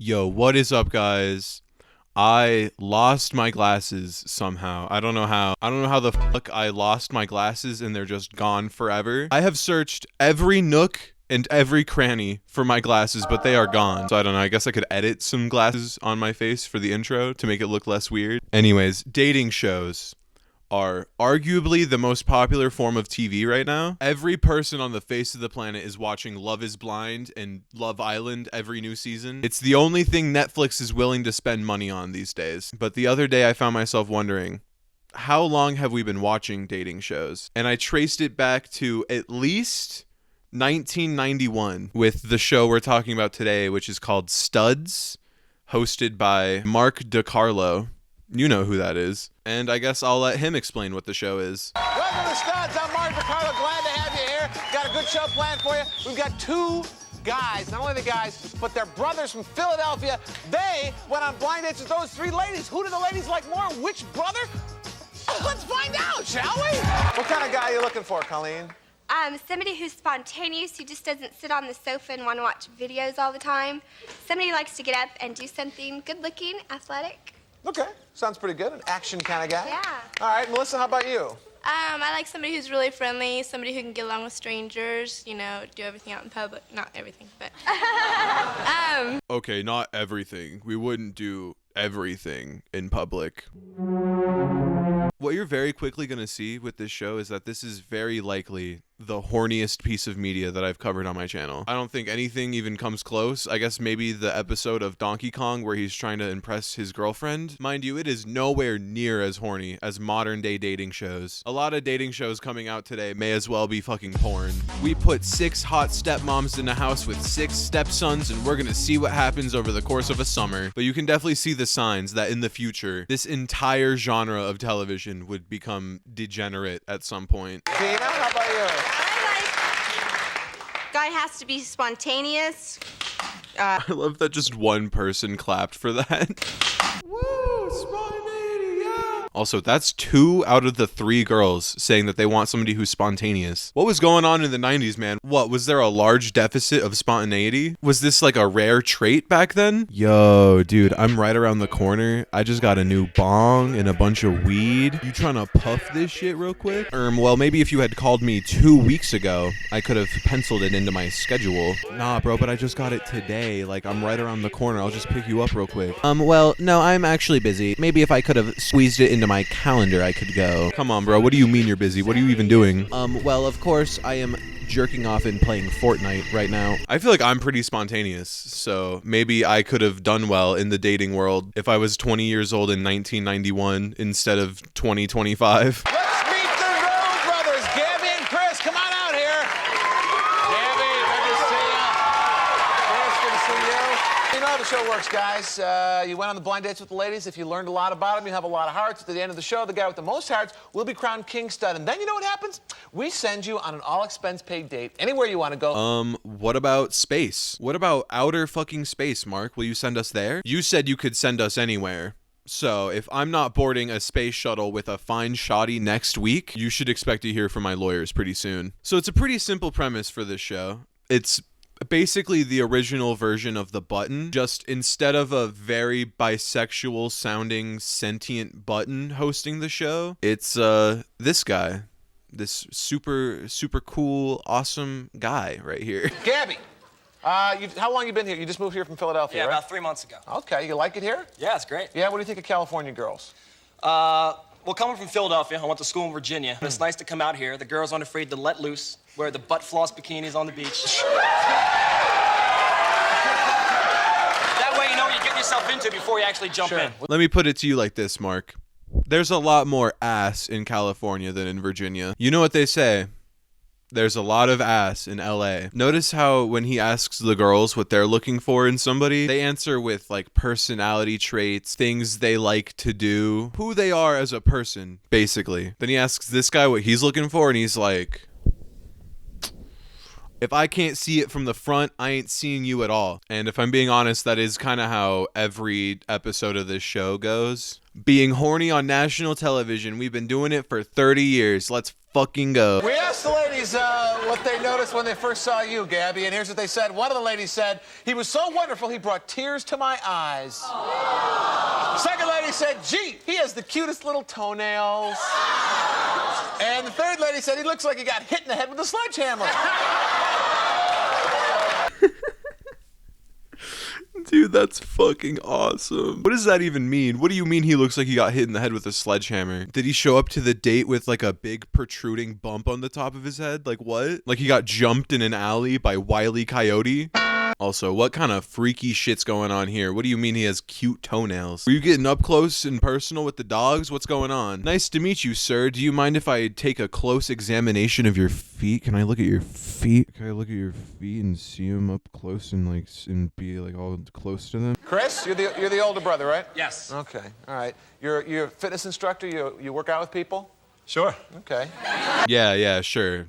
Yo, what is up, guys? I lost my glasses somehow. I don't know how. I don't know how the fuck I lost my glasses and they're just gone forever. I have searched every nook and every cranny for my glasses, but they are gone. So I don't know. I guess I could edit some glasses on my face for the intro to make it look less weird. Anyways, dating shows are arguably the most popular form of TV right now. Every person on the face of the planet is watching Love is Blind and Love Island every new season. It's the only thing Netflix is willing to spend money on these days. But the other day I found myself wondering, how long have we been watching dating shows? And I traced it back to at least 1991 with the show we're talking about today, which is called Studs, hosted by Mark DiCarlo. You know who that is. And I guess I'll let him explain what the show is. Welcome to Studs. I'm Mark DiCarlo. Glad to have you here. Got a good show planned for you. We've got two guys, not only the guys, but they're brothers from Philadelphia. They went on blind dates with those three ladies. Who do the ladies like more? Which brother? Let's find out, shall we? What kind of guy are you looking for, Colleen? Somebody who's spontaneous, who just doesn't sit on the sofa and want to watch videos all the time. Somebody who likes to get up and do something good-looking, athletic. Okay, sounds pretty good. An action kind of guy. Yeah. All right, Melissa, how about you? I like somebody who's really friendly, somebody who can get along with strangers, you know, do everything out in public. Not everything, but... Okay, not everything. We wouldn't do everything in public. What you're very quickly going to see with this show is that this is very likely the horniest piece of media that I've covered on my channel. I don't think anything even comes close. I guess maybe the episode of Donkey Kong where he's trying to impress his girlfriend. Mind you, it is nowhere near as horny as modern day dating shows. A lot of dating shows coming out today may as well be fucking porn. We put 6 hot stepmoms in a house with 6 stepsons and we're gonna see what happens over the course of a summer. But you can definitely see the signs that in the future, this entire genre of television would become degenerate at some point. Tina, how about you? Guy has to be spontaneous. I love that just one person clapped for that. Woo, spontaneous. Also, that's 2 out of the 3 girls saying that they want somebody who's spontaneous. What was going on in the 90s, man? What, was there a large deficit of spontaneity? Was this like a rare trait back then? Yo, dude, I'm right around the corner. I just got a new bong and a bunch of weed. You trying to puff this shit real quick? Well, maybe if you had called me 2 weeks ago, I could have penciled it into my schedule. Nah, bro, but I just got it today. Like, I'm right around the corner. I'll just pick you up real quick. Well, no, I'm actually busy. Maybe if I could have squeezed it into my calendar, I could go. Come on, bro. What do you mean you're busy? What are you even doing? Well, of course, I am jerking off and playing Fortnite right now. I feel like I'm pretty spontaneous, so maybe I could have done well in the dating world if I was 20 years old in 1991 instead of 2025. Let's meet the Road Brothers, Gabby and Chris. Come on out here. Gabby, good to see you. Chris, good to see you. You know how the show works, guys. You went on the blind dates with the ladies. If you learned a lot about them, you have a lot of hearts. At the end of the show, the guy with the most hearts will be crowned King Stud. And then you know what happens? We send you on an all-expense-paid date anywhere you want to go. What about space? What about outer fucking space, Mark? Will you send us there? You said you could send us anywhere. So, if I'm not boarding a space shuttle with a fine shoddy next week, you should expect to hear from my lawyers pretty soon. So it's a pretty simple premise for this show. It's basically the original version of The Button, just instead of a very bisexual sounding sentient button hosting the show, it's this guy. This super cool, awesome guy right here. Gabby, how long you been here? You just moved here from Philadelphia, Yeah, right? about 3 months ago. Okay, you like it here? Yeah, it's great. Yeah, what do you think of California girls? Well, coming from Philadelphia, I went to school in Virginia. It's nice to come out here. The girls aren't afraid to let loose, wear the butt floss bikinis on the beach. That way you know what you're getting yourself into before you actually jump in. Let me put it to you like this, Mark. There's a lot more ass in California than in Virginia. You know what they say? There's a lot of ass in LA. Notice how when he asks the girls what they're looking for in somebody, they answer with like personality traits, things they like to do, who they are as a person, basically. Then he asks this guy what he's looking for and he's like, if I can't see it from the front, I ain't seeing you at all. And if I'm being honest, that is kind of how every episode of this show goes. Being horny on national television. We've been doing it for 30 years. Let's fucking go. We asked the ladies ladies what they noticed when they first saw you, Gabby, and here's what they said. One of the ladies said, he was so wonderful, he brought tears to my eyes. Second lady said, gee, he has the cutest little toenails. And the third lady said, he looks like he got hit in the head with a sledgehammer. Dude, that's fucking awesome. What does that even mean? What do you mean he looks like he got hit in the head with a sledgehammer? Did he show up to the date with like a big protruding bump on the top of his head? Like what? Like he got jumped in an alley by Wile E. Coyote? Also, what kind of freaky shit's going on here? What do you mean he has cute toenails? Were you getting up close and personal with the dogs? What's going on? Nice to meet you, sir. Do you mind if I take a close examination of your feet? Can I look at your feet? Can I look at your feet and see them up close and like and be like all close to them? Chris, you're the older brother, right? Yes. Okay, all right. You're a fitness instructor? You work out with people? Sure. Okay. Yeah, sure.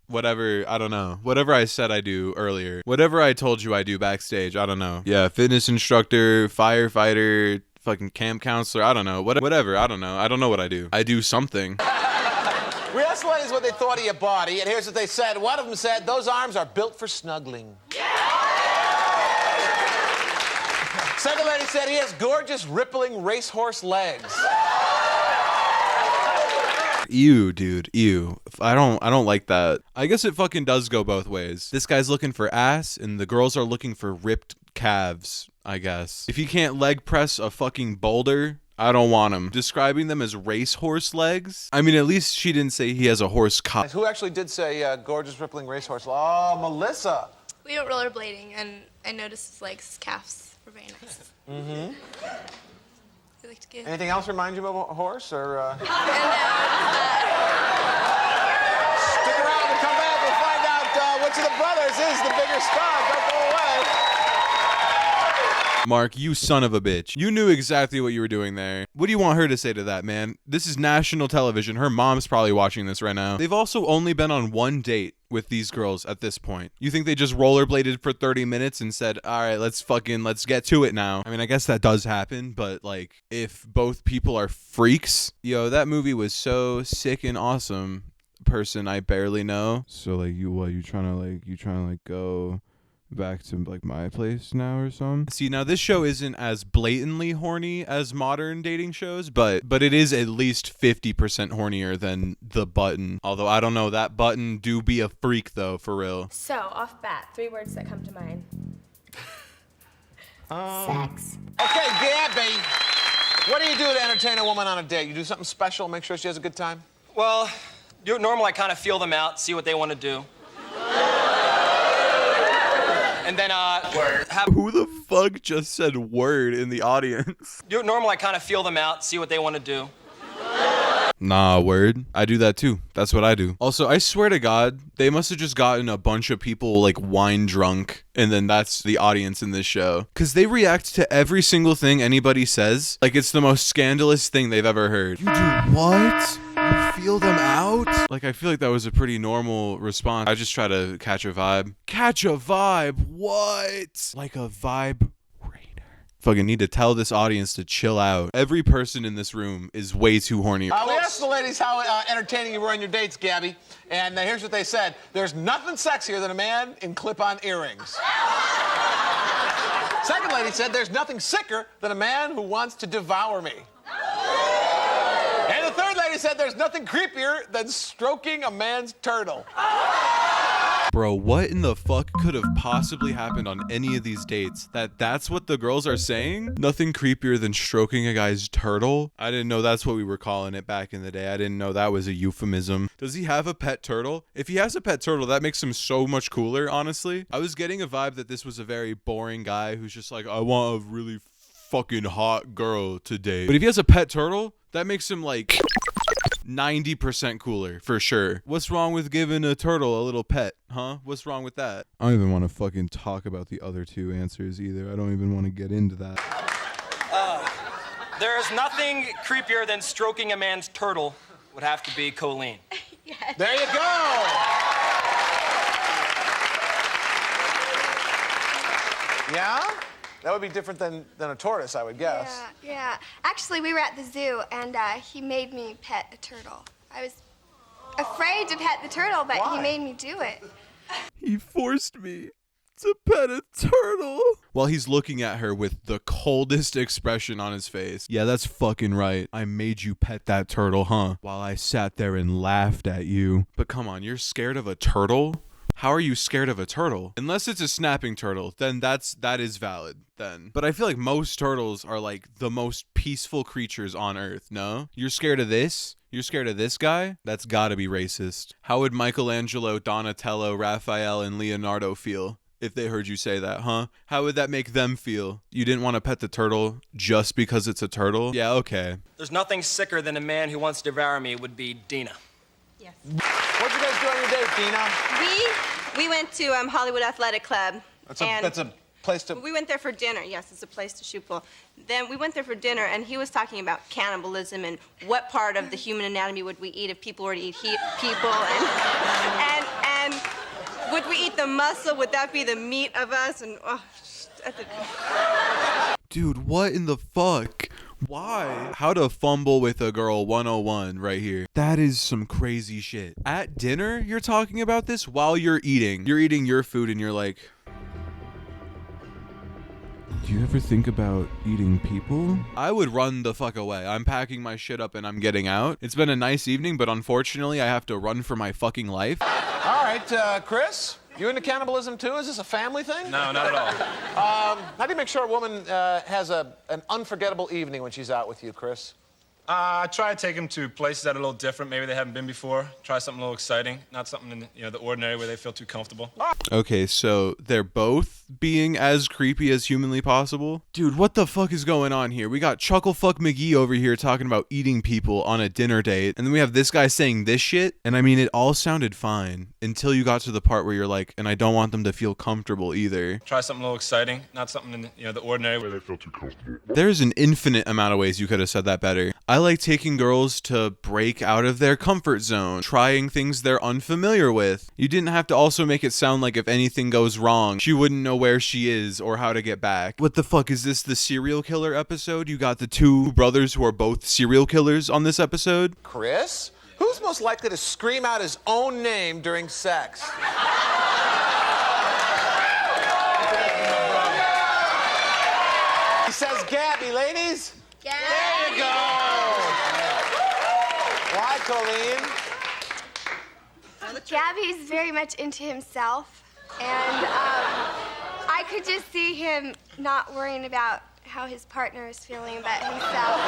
Whatever, I don't know. Whatever I said I do earlier. Whatever I told you I do backstage, I don't know. Yeah, fitness instructor, firefighter, fucking camp counselor, I don't know. Whatever, I don't know. I don't know what I do. I do something. We asked the ladies what they thought of your body, and here's what they said. One of them said, those arms are built for snuggling. Second lady said he has gorgeous, rippling racehorse legs. Ew, dude, ew. I don't like that. I guess it fucking does go both ways. This guy's looking for ass, and the girls are looking for ripped calves, I guess. If he can't leg press a fucking boulder, I don't want him. Describing them as racehorse legs? I mean, at least she didn't say he has a horse cock. Who actually did say gorgeous, rippling racehorse? Oh, Melissa. We went rollerblading, and I noticed his legs, his calves were very nice. Mm-hmm. He looked good. Anything else remind you of a horse, or? Stick around and come back. We'll find out which of the brothers is the bigger star. Don't go away. Mark, you son of a bitch. You knew exactly what you were doing there. What do you want her to say to that, man? This is national television. Her mom's probably watching this right now. They've also only been on one date with these girls at this point. You think they just rollerbladed for 30 minutes and said, all right, let's get to it now? I mean, I guess that does happen, but like, if both people are freaks, yo, that movie was so sick and awesome. Person I barely know. So like, you trying to go back to like my place now or something? See, now this show isn't as blatantly horny as modern dating shows, but it is at least 50% hornier than The Button. Although I don't know, that Button do be a freak though, for real. So, off bat, 3 words that come to mind. Sex. Okay, Gabby. What do you do to entertain a woman on a date? You do something special, make sure she has a good time? Well, normally I kind of feel them out, see what they want to do. And then, Who the fuck just said word in the audience? normally I kind of feel them out, see what they want to do. Nah, word. I do that too. That's what I do. Also, I swear to God, they must have just gotten a bunch of people like wine drunk, and then that's the audience in this show. Because they react to every single thing anybody says like it's the most scandalous thing they've ever heard. You do what? You feel them out? Like, I feel like that was a pretty normal response. I just try to catch a vibe. Catch a vibe? What? Like a vibe? Fucking need to tell this audience to chill out. Every person in this room is way too horny. We asked the ladies how entertaining you were on your dates, Gabby, and here's what they said. There's nothing sexier than a man in clip-on earrings. Second lady said there's nothing sicker than a man who wants to devour me. And the third lady said there's nothing creepier than stroking a man's turtle. Bro, what in the fuck could have possibly happened on any of these dates? That's what the girls are saying? Nothing creepier than stroking a guy's turtle? I didn't know that's what we were calling it back in the day. I didn't know that was a euphemism. Does he have a pet turtle? If he has a pet turtle, that makes him so much cooler, honestly. I was getting a vibe that this was a very boring guy who's just like, I want a really fucking hot girl today. But if he has a pet turtle, that makes him like 90% cooler, for sure. What's wrong with giving a turtle a little pet, huh? What's wrong with that? I don't even want to fucking talk about the other two answers either. I don't even want to get into that. There's nothing creepier than stroking a man's turtle. Would have to be Colleen. Yes. There you go. Yeah? That would be different than a tortoise, I would guess. Yeah. Actually, we were at the zoo, and he made me pet a turtle. I was afraid to pet the turtle, but Why? he made me do it. He forced me to pet a turtle. While he's looking at her with the coldest expression on his face. Yeah, that's fucking right. I made you pet that turtle, huh? While I sat there and laughed at you. But come on, you're scared of a turtle? How are you scared of a turtle? Unless it's a snapping turtle, then that is valid then. But I feel like most turtles are like the most peaceful creatures on earth, no? You're scared of this? You're scared of this guy? That's gotta be racist. How would Michelangelo, Donatello, Raphael, and Leonardo feel if they heard you say that, huh? How would that make them feel? You didn't want to pet the turtle just because it's a turtle? Yeah, okay. There's nothing sicker than a man who wants to devour me would be Dina. Yes. What'd you guys do on your date, Dina? We went to Hollywood Athletic Club. That's a place to... We went there for dinner. Yes, it's a place to shoot pool. Then we went there for dinner, and he was talking about cannibalism and what part of the human anatomy would we eat if people were to eat people, and would we eat the muscle? Would that be the meat of us? And Dude, what in the fuck? Why? How to fumble with a girl 101 right here. That is some crazy shit. At dinner, you're talking about this while you're eating. You're eating your food and you're like, do you ever think about eating people? I would run the fuck away. I'm packing my shit up and I'm getting out. It's been a nice evening, but unfortunately I have to run for my fucking life. All right, Chris, you into cannibalism too? Is this a family thing? No, not at all. How do you make sure a woman has an unforgettable evening when she's out with you, Chris? I try to take them to places that are a little different. Maybe they haven't been before. Try something a little exciting, not something in the ordinary where they feel too comfortable. Okay, so they're both being as creepy as humanly possible? Dude, what the fuck is going on here? We got Chucklefuck McGee over here talking about eating people on a dinner date, and then we have this guy saying this shit, and I mean, it all sounded fine until you got to the part where you're like, and I don't want them to feel comfortable either. Try something a little exciting, not something in the ordinary where they feel too comfortable. There's an infinite amount of ways you could have said that better. I like taking girls to break out of their comfort zone, trying things they're unfamiliar with. You didn't have to also make it sound like if anything goes wrong, she wouldn't know where she is or how to get back. What the fuck, is this the serial killer episode? You got the two brothers who are both serial killers on this episode? Chris? Who's most likely to scream out his own name during sex? He says Gabby, ladies. Yeah. There you go. Why, Colleen? Gabby's very much into himself, and I could just see him not worrying about how his partner is feeling about himself.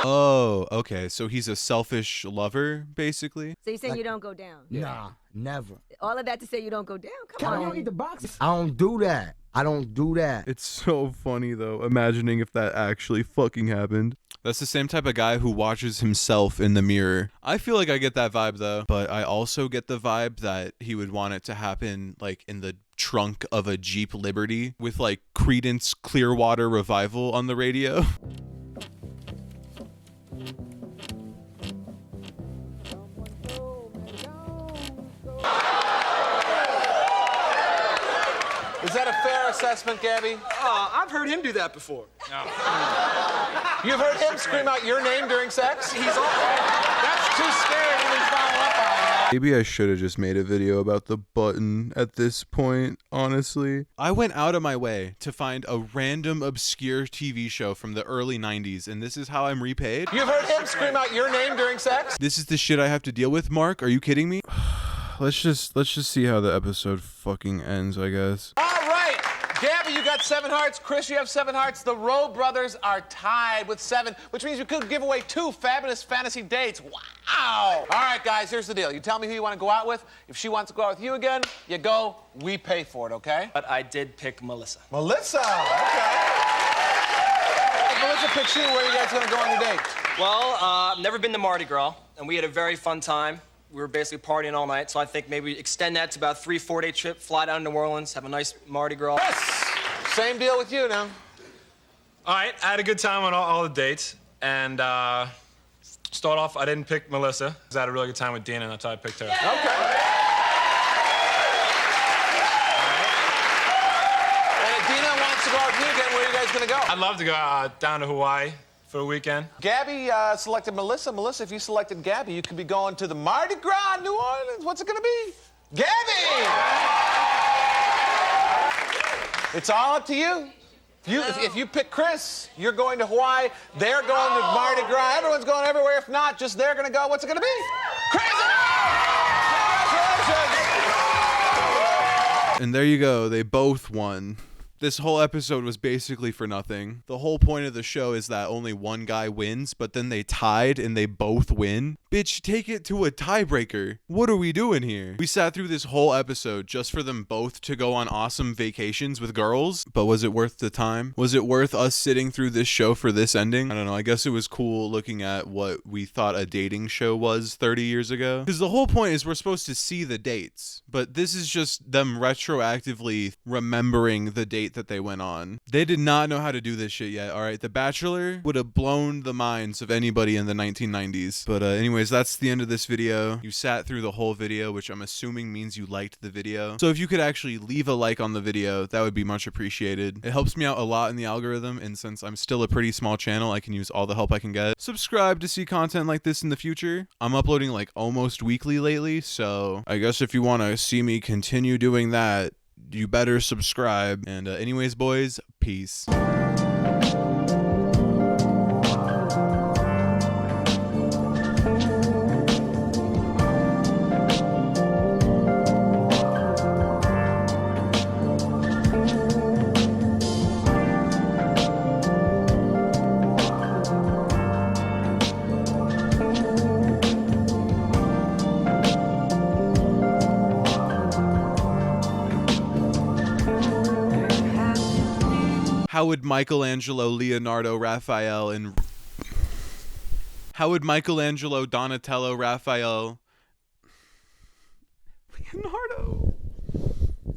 Oh, okay. So he's a selfish lover, basically? So you're saying you don't go down? Nah, never. All of that to say you don't go down? Come on. I don't eat the boxes. I don't do that. I don't do that. It's so funny, though, imagining if that actually fucking happened. That's the same type of guy who watches himself in the mirror. I feel like I get that vibe, though. But I also get the vibe that he would want it to happen, like, in the trunk of a Jeep Liberty with, like, Creedence Clearwater Revival on the radio. Is that a fair assessment, Gabby? I've heard him do that before. You've heard him scream out your name during sex? He's all... That's too scary to even follow up on. Maybe I should have just made a video about the button at this point, honestly. I went out of my way to find a random obscure TV show from the early 90s, and this is how I'm repaid? You've heard him scream out your name during sex? This is the shit I have to deal with, Mark? Are you kidding me? Let's just see how the episode fucking ends, I guess. All right. Gabby, you got 7 hearts. Chris, you have 7 hearts. The Rowe brothers are tied with 7, which means you could give away 2 fabulous fantasy dates. Wow. All right, guys, here's the deal. You tell me who you want to go out with. If she wants to go out with you again, you go. We pay for it, okay? But I did pick Melissa. Melissa. Okay. If Melissa picks you, where are you guys going to go on your date? Well, I've never been to Mardi Gras, and we had a very fun time. We were basically partying all night, so I think maybe extend that to about a 3-4 day trip, fly down to New Orleans, have a nice Mardi Gras. Yes! Same deal with you now. All right, I had a good time on all the dates, and start off, I didn't pick Melissa, because I had a really good time with Dina, and that's why I picked her. Okay. And if Dina wants to go out with you again, where are you guys going to go? I'd love to go down to Hawaii, for the weekend. Gabby selected Melissa. Melissa, if you selected Gabby, you could be going to the Mardi Gras in New Orleans. What's it gonna be? Gabby! It's all up to you. If you pick Chris, you're going to Hawaii. They're going to Mardi Gras. Everyone's going everywhere. If not, just they're gonna go. What's it gonna be? Crazy! Congratulations! And there you go. They both won. This whole episode was basically for nothing. The whole point of the show is that only one guy wins, but then they tied and they both win. Bitch, take it to a tiebreaker. What are we doing here? We sat through this whole episode just for them both to go on awesome vacations with girls, but was it worth the time? Was it worth us sitting through this show for this ending? I don't know. I guess it was cool looking at what we thought a dating show was 30 years ago. Because the whole point is we're supposed to see the dates, but this is just them retroactively remembering the date that they went on. They did not know how to do this shit yet, alright? The Bachelor would have blown the minds of anybody in the 1990s. But anyways, that's the end of this video. You sat through the whole video, which I'm assuming means you liked the video. So if you could actually leave a like on the video, that would be much appreciated. It helps me out a lot in the algorithm, and since I'm still a pretty small channel, I can use all the help I can get. Subscribe to see content like this in the future. I'm uploading like almost weekly lately, so I guess if you want to see me continue doing that, you better subscribe. And anyways, boys, peace. How would Michelangelo, Leonardo, Raphael, and how would Michelangelo, Donatello, Raphael, Leonardo?